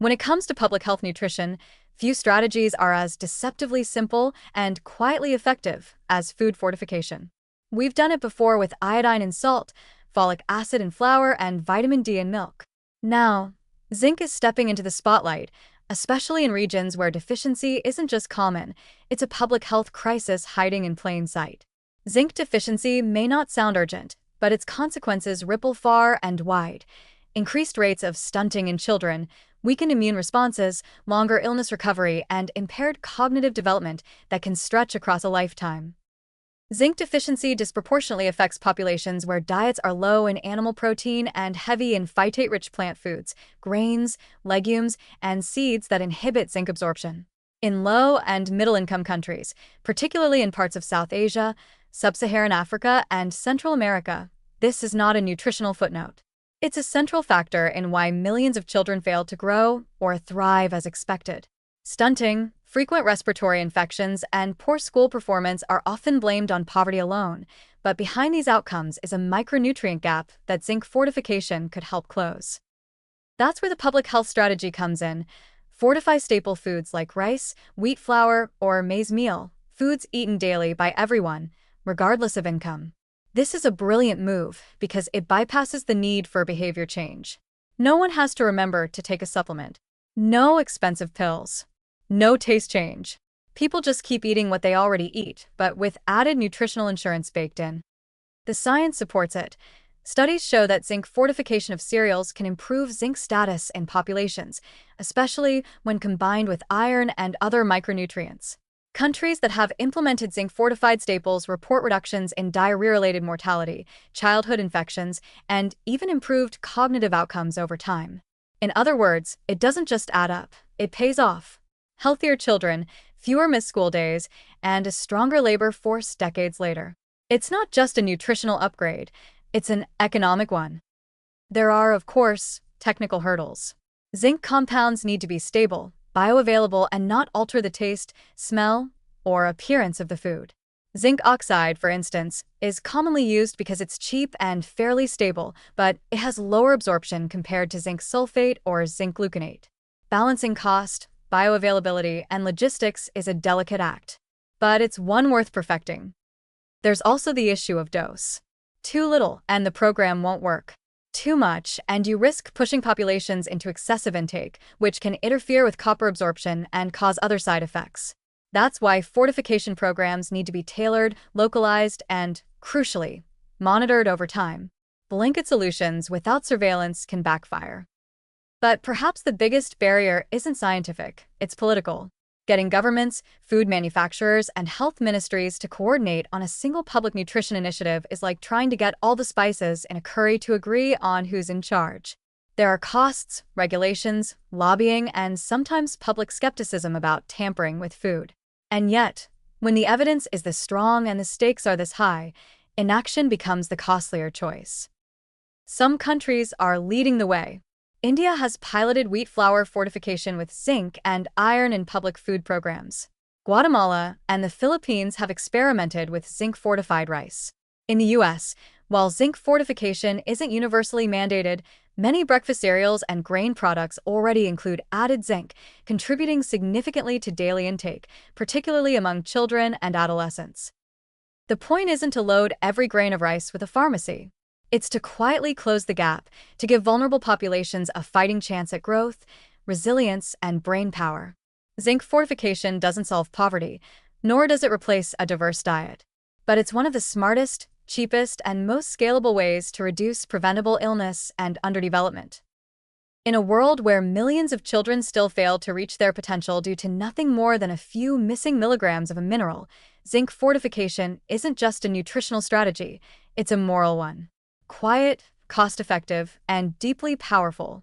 When it comes to public health nutrition, few strategies are as deceptively simple and quietly effective as food fortification. We've done it before with iodine in salt, folic acid in flour, and vitamin D in milk. Now, zinc is stepping into the spotlight, especially in regions where deficiency isn't just common, it's a public health crisis hiding in plain sight. Zinc deficiency may not sound urgent, but its consequences ripple far and wide. Increased rates of stunting in children, weakened immune responses, longer illness recovery, and impaired cognitive development that can stretch across a lifetime. Zinc deficiency disproportionately affects populations where diets are low in animal protein and heavy in phytate-rich plant foods, grains, legumes, and seeds that inhibit zinc absorption. In low and middle-income countries, particularly in parts of South Asia, Sub-Saharan Africa, and Central America, this is not a nutritional footnote. It's a central factor in why millions of children fail to grow or thrive as expected. Stunting, frequent respiratory infections, and poor school performance are often blamed on poverty alone, but behind these outcomes is a micronutrient gap that zinc fortification could help close. That's where the public health strategy comes in. Fortify staple foods like rice, wheat flour, or maize meal, foods eaten daily by everyone, regardless of income. This is a brilliant move because it bypasses the need for behavior change. No one has to remember to take a supplement. No expensive pills. No taste change. People just keep eating what they already eat, but with added nutritional insurance baked in. The science supports it. Studies show that zinc fortification of cereals can improve zinc status in populations, especially when combined with iron and other micronutrients. Countries that have implemented zinc-fortified staples report reductions in diarrhea-related mortality, childhood infections, and even improved cognitive outcomes over time. In other words, it doesn't just add up, it pays off. Healthier children, fewer missed school days, and a stronger labor force decades later. It's not just a nutritional upgrade, it's an economic one. There are, of course, technical hurdles. Zinc compounds need to be stable, bioavailable, and not alter the taste, smell, or appearance of the food. Zinc oxide, for instance, is commonly used because it's cheap and fairly stable, but it has lower absorption compared to zinc sulfate or zinc gluconate. Balancing cost, bioavailability, and logistics is a delicate act, but it's one worth perfecting. There's also the issue of dose. Too little, and the program won't work. Too much, and you risk pushing populations into excessive intake, which can interfere with copper absorption and cause other side effects. That's why fortification programs need to be tailored, localized, and, crucially, monitored over time. Blanket solutions without surveillance can backfire. But perhaps the biggest barrier isn't scientific, it's political. Getting governments, food manufacturers, and health ministries to coordinate on a single public nutrition initiative is like trying to get all the spices in a curry to agree on who's in charge. There are costs, regulations, lobbying, and sometimes public skepticism about tampering with food. And yet, when the evidence is this strong and the stakes are this high, inaction becomes the costlier choice. Some countries are leading the way. India has piloted wheat flour fortification with zinc and iron in public food programs. Guatemala and the Philippines have experimented with zinc-fortified rice. In the US, while zinc fortification isn't universally mandated, many breakfast cereals and grain products already include added zinc, contributing significantly to daily intake, particularly among children and adolescents. The point isn't to load every grain of rice with a pharmacy. It's to quietly close the gap, to give vulnerable populations a fighting chance at growth, resilience, and brain power. Zinc fortification doesn't solve poverty, nor does it replace a diverse diet. But it's one of the smartest, cheapest, and most scalable ways to reduce preventable illness and underdevelopment. In a world where millions of children still fail to reach their potential due to nothing more than a few missing milligrams of a mineral, zinc fortification isn't just a nutritional strategy, it's a moral one. Quiet, cost-effective, and deeply powerful.